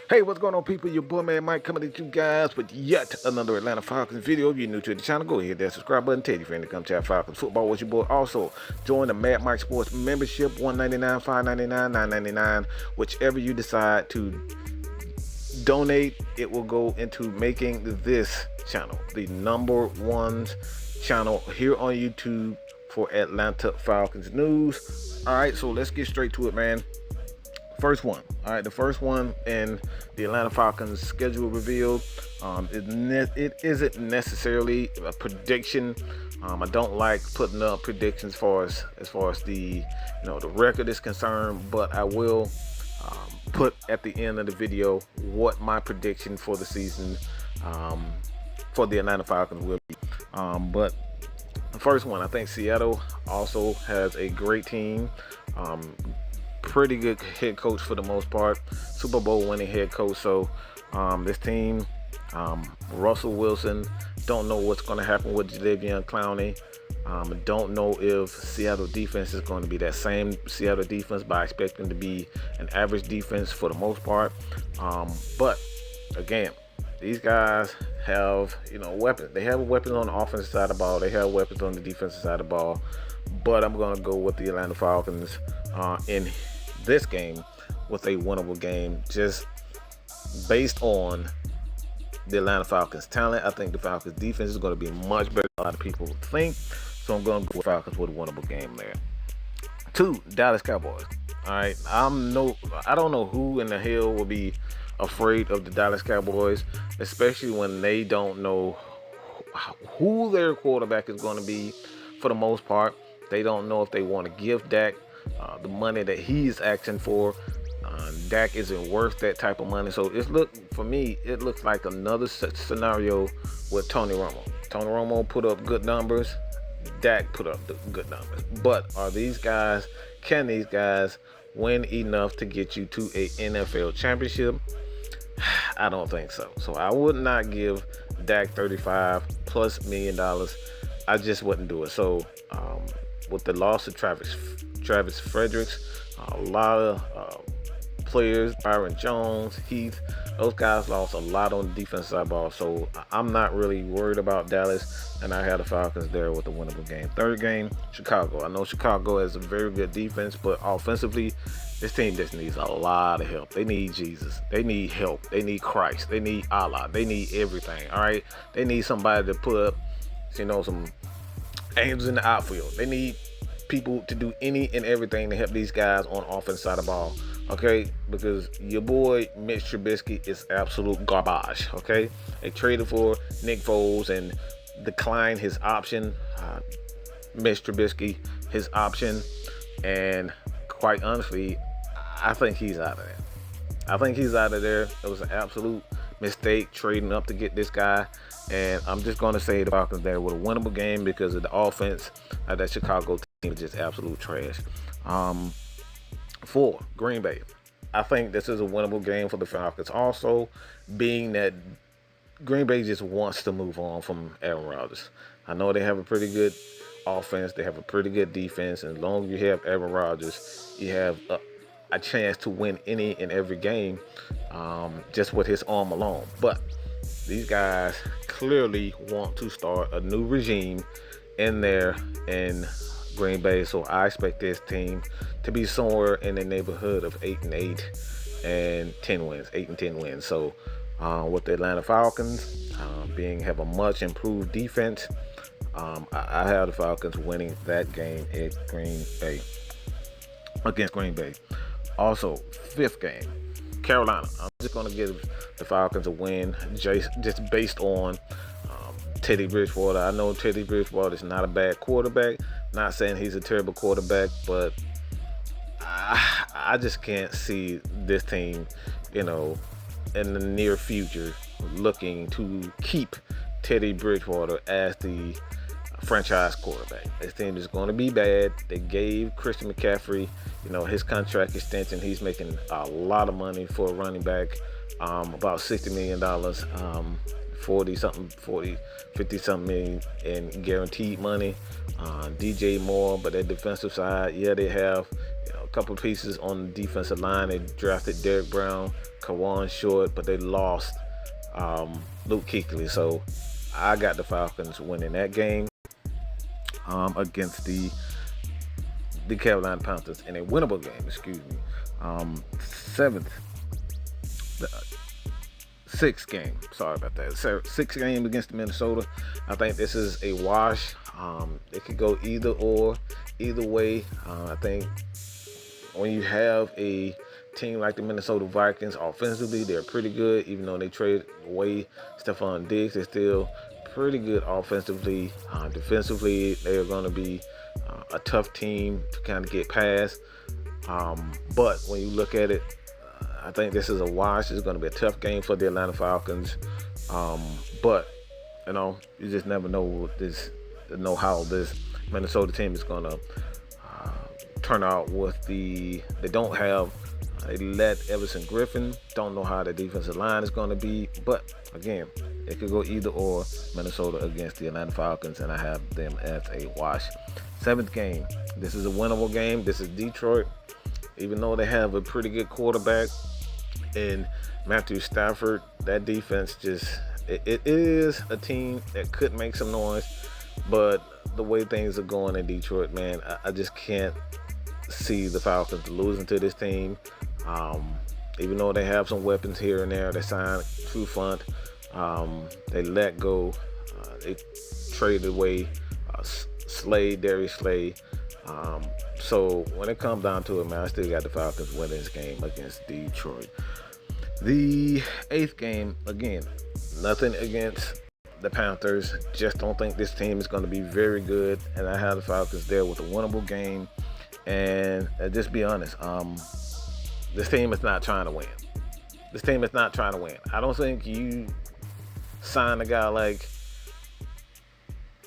Hey, what's going on, people? Your boy Man Mike coming at you guys with yet another Atlanta Falcons video. If you're new to the channel, go ahead and hit that subscribe button. Tell your friend to come chat Falcons football with your boy. Also, join the Mad Mike Sports membership, $1.99, $5.99, $9.99, whichever you decide to donate. It will go into making this channel the #1 channel here on YouTube for Atlanta Falcons news. All right, so let's get straight to it, man. First one. All right, the first one in the Atlanta Falcons schedule revealed. It isn't necessarily a prediction. I don't like putting up predictions as far as the the record is concerned, but I will put at the end of the video what my prediction for the season for the Atlanta Falcons will be. But the first one, I think Seattle also has a great team. Pretty good head coach for the most part, Super Bowl winning head coach. So this team, Russell Wilson, don't know what's going to happen with Divisional. Don't know if Seattle defense is going to be that same Seattle defense, but I expect them to be an average defense for the most part. But again, these guys have weapons. They have weapons on the offensive side of the ball. They have weapons on the defensive side of the ball. But I'm going to go with the Atlanta Falcons in this game with a winnable game, just based on the Atlanta Falcons talent. I think the Falcons defense is going to be much better than a lot of people think, so I'm going to go with Falcons with a winnable game there. 2, Dallas Cowboys. All right, I don't know who in the hell will be afraid of the Dallas Cowboys, especially when they don't know who their quarterback is going to be. For the most part, they don't know if they want to give Dak the money that he's asking for. Dak isn't worth that type of money. So it looks like another scenario with Tony Romo. Tony Romo put up good numbers. Dak put up the good numbers. But can these guys win enough to get you to a NFL championship? I don't think so. So I would not give Dak $35+ million. I just wouldn't do it. So with the loss of Travis Fredericks, a lot of players, Byron Jones, Heath, those guys lost a lot on the defensive side of the ball. So I'm not really worried about Dallas, and I have the Falcons there with a winnable game. Third game, Chicago. I know Chicago has a very good defense, but offensively, this team just needs a lot of help. They need Jesus. They need help. They need Christ. They need Allah. They need everything. All right. They need somebody to put up, some angels in the outfield. They need people to do any and everything to help these guys on the offense side of the ball. Okay, because your boy Mitch Trubisky is absolute garbage. Okay, they traded for Nick Foles and declined his option. Mitch Trubisky, his option, and quite honestly, I think he's out of there. I think he's out of there. It was an absolute mistake trading up to get this guy. And I'm just going to say the Falcons there with a winnable game because of the offense. That Chicago team is just absolute trash. 4, Green Bay. I think this is a winnable game for the Falcons. Also, being that Green Bay just wants to move on from Aaron Rodgers. I know they have a pretty good offense. They have a pretty good defense. And as long as you have Aaron Rodgers, you have a chance to win any and every game just with his arm alone. But these guys clearly want to start a new regime in Green Bay. So I expect this team to be somewhere in the neighborhood of 8-8 and 10 wins, 8 and 10 wins. So with the Atlanta Falcons have a much improved defense, I have the Falcons winning that game at against Green Bay. Also, 5th game, Carolina. I'm just going to give the Falcons a win just based on Teddy Bridgewater. I know Teddy Bridgewater is not a bad quarterback. Not saying he's a terrible quarterback, but I just can't see this team, in the near future looking to keep Teddy Bridgewater as the franchise quarterback. This team is going to be bad. They gave Christian McCaffrey, his contract extension. He's making a lot of money for a running back, about $60 million, 50 something million in guaranteed money. DJ Moore, but that defensive side, they have couple of pieces on the defensive line. They drafted Derek Brown, Kawan Short, but they lost Luke Kuechly. So I got the Falcons winning that game against the Carolina Panthers in a winnable game. Excuse me. Sixth game. Sorry about that. Sixth game against Minnesota. I think this is a wash. It could go either way. I think when you have a team like the Minnesota Vikings, offensively they're pretty good. Even though they traded away Stephon Diggs, they're still pretty good offensively. Defensively, they are going to be a tough team to kind of get past. But when you look at it, I think this is a wash. It's going to be a tough game for the Atlanta Falcons. But you just never know how this Minnesota team is going to turn out with they let Everson Griffin. Don't know how the defensive line is going to be. But again, it could go either or. Minnesota against the Atlanta Falcons, and I have them as a wash. Seventh game. This is a winnable game. This is Detroit. Even though they have a pretty good quarterback in Matthew Stafford, that defense it is a team that could make some noise. But the way things are going in Detroit, man, I just can't see the Falcons losing to this team. Even though they have some weapons here and there, they signed Trufant. They let go. They traded away Darius Slay. So when it comes down to it, man, I still got the Falcons winning this game against Detroit. The eighth game, again, nothing against the Panthers. Just don't think this team is going to be very good, and I have the Falcons there with a winnable game. And just be honest, this team is not trying to win. This team is not trying to win. I don't think you sign a guy like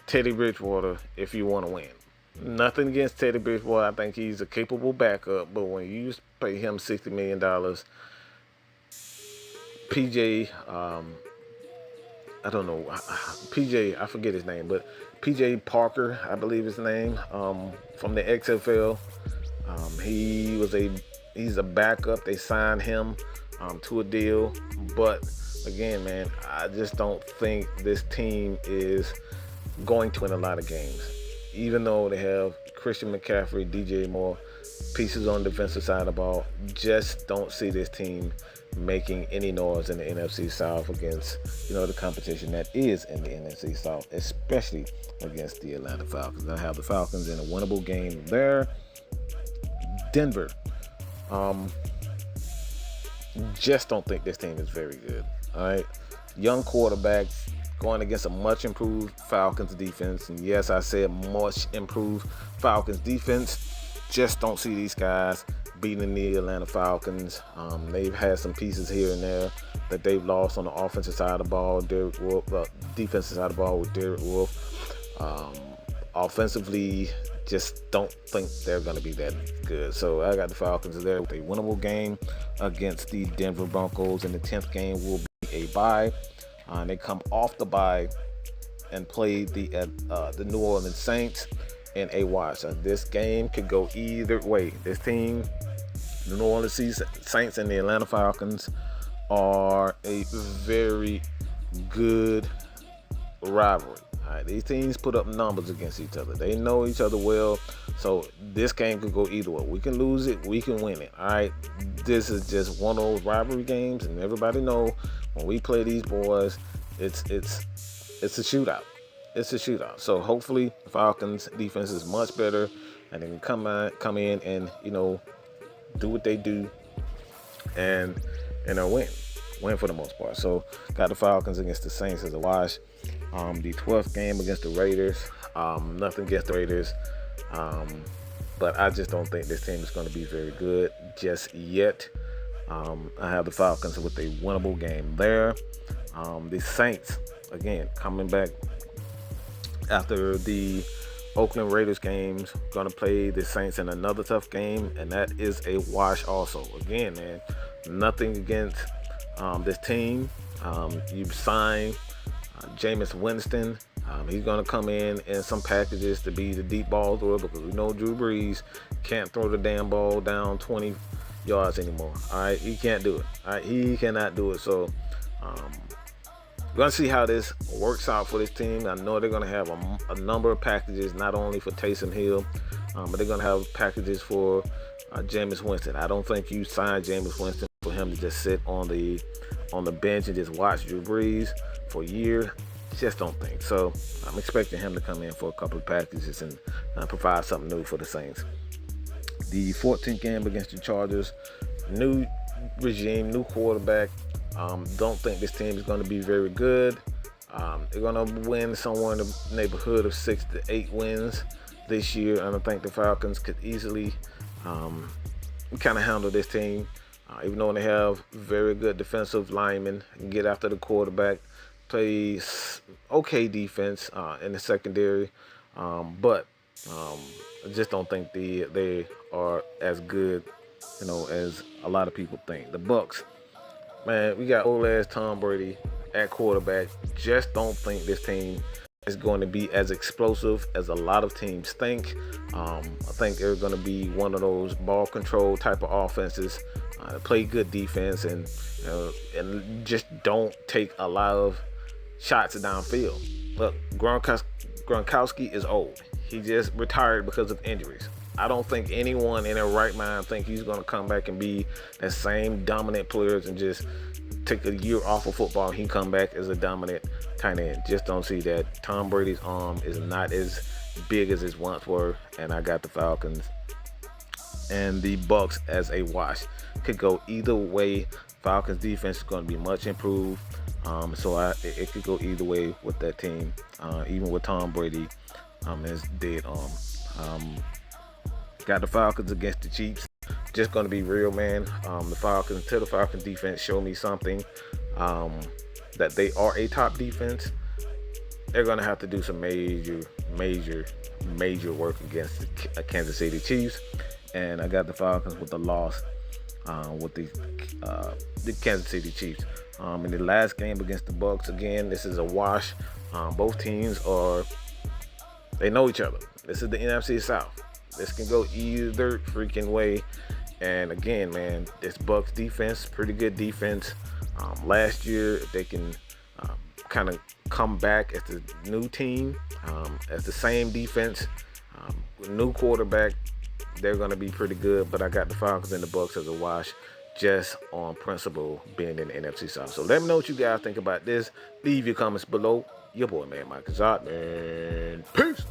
Teddy Bridgewater if you want to win. Nothing against Teddy Bridgewater. I think he's a capable backup, but when you pay him $60 million, PJ, I don't know, PJ, I forget his name, but PJ Parker, I believe his name, from the XFL. He's a backup. They signed him to a deal, but again, man, I just don't think this team is going to win a lot of games. Even though they have Christian McCaffrey, DJ Moore, pieces on the defensive side of the ball, just don't see this team making any noise in the NFC South against, the competition that is in the NFC South, especially against the Atlanta Falcons. I have the Falcons in a winnable game there. Denver. Just don't think this team is very good. All right. Young quarterbacks going against a much improved Falcons defense. And yes, I said much improved Falcons defense. Just don't see these guys beating the Atlanta Falcons. They've had some pieces here and there that they've lost on the offensive side of the ball. Defensive side of the ball with Derek Wolfe. Offensively, just don't think they're going to be that good. So I got the Falcons there with a winnable game against the Denver Broncos. And the 10th game will be a bye. They come off the bye and play the New Orleans Saints in a wash. This game could go either way. This team, the New Orleans Saints and the Atlanta Falcons, are a very good rivalry. All right, these teams put up numbers against each other. They know each other well, so this game could go either way. We can lose it, we can win it. All right, this is just one of those rivalry games, and everybody know when we play these boys, it's a shootout. It's a shootout. So hopefully the Falcons defense is much better, and they can come in and do what they do, and win for the most part. So got the Falcons against the Saints as a wash. The 12th game against the Raiders. Nothing against the Raiders, but I just don't think this team is going to be very good just yet. I have the Falcons with a winnable game there. The Saints, again, coming back after the Oakland Raiders games, going to play the Saints in another tough game, and that is a wash also. Again, man, nothing against this team. You signed Jameis Winston. He's going to come in some packages to be the deep ball thrower, because we know Drew Brees can't throw the damn ball down 20 yards anymore. All right, he can't do it. All right, he cannot do it. So we're going to see how this works out for this team. I know they're going to have a number of packages, not only for Taysom Hill, but they're going to have packages for Jameis Winston. I don't think you sign Jameis Winston for him to just sit on the bench and just watch Drew Brees for a year. Just don't think so. I'm expecting him to come in for a couple of packages and provide something new for the Saints. The 14th game against the Chargers, new regime, new quarterback. Don't think this team is going to be very good. They're going to win somewhere in the neighborhood of 6 to 8 wins this year. I don't think the Falcons could easily kind of handle this team, even though they have very good defensive linemen, get after the quarterback, play okay defense in the secondary, but I just don't think they are as good, as a lot of people think. The Bucks, man, we got old ass Tom Brady at quarterback. Just don't think this team is going to be as explosive as a lot of teams think. I think they're going to be one of those ball control type of offenses, play good defense, and just don't take a lot of shots downfield. Look, Gronkowski is old. He just retired because of injuries. I don't think anyone in their right mind think he's going to come back and be that same dominant players and just take a year off of football. He can come back as a dominant tight end. Just don't see that. Tom Brady's arm is not as big as it once were, and I got the Falcons and the Bucks as a wash. Could go either way. Falcons defense is going to be much improved, so it could go either way with that team, even with Tom Brady as dead arm. Got the Falcons against the Chiefs. Just going to be real, man. The Falcons defense show me something, that they are a top defense. They're going to have to do some major work against the Kansas City Chiefs, and I got the Falcons with the loss with the Kansas City Chiefs. In the last game against the Bucks, again, this is a wash. Both teams they know each other. This is the NFC South. This can go either freaking way. And again, man, this Bucks defense, pretty good defense. Last year, if they can kind of come back as the new team, as the same defense, new quarterback, they're going to be pretty good. But I got the Falcons and the Bucks as a wash, just on principle, being in the NFC South. So let me know what you guys think about this. Leave your comments below. Your boy, man, Mike is out, man. Peace.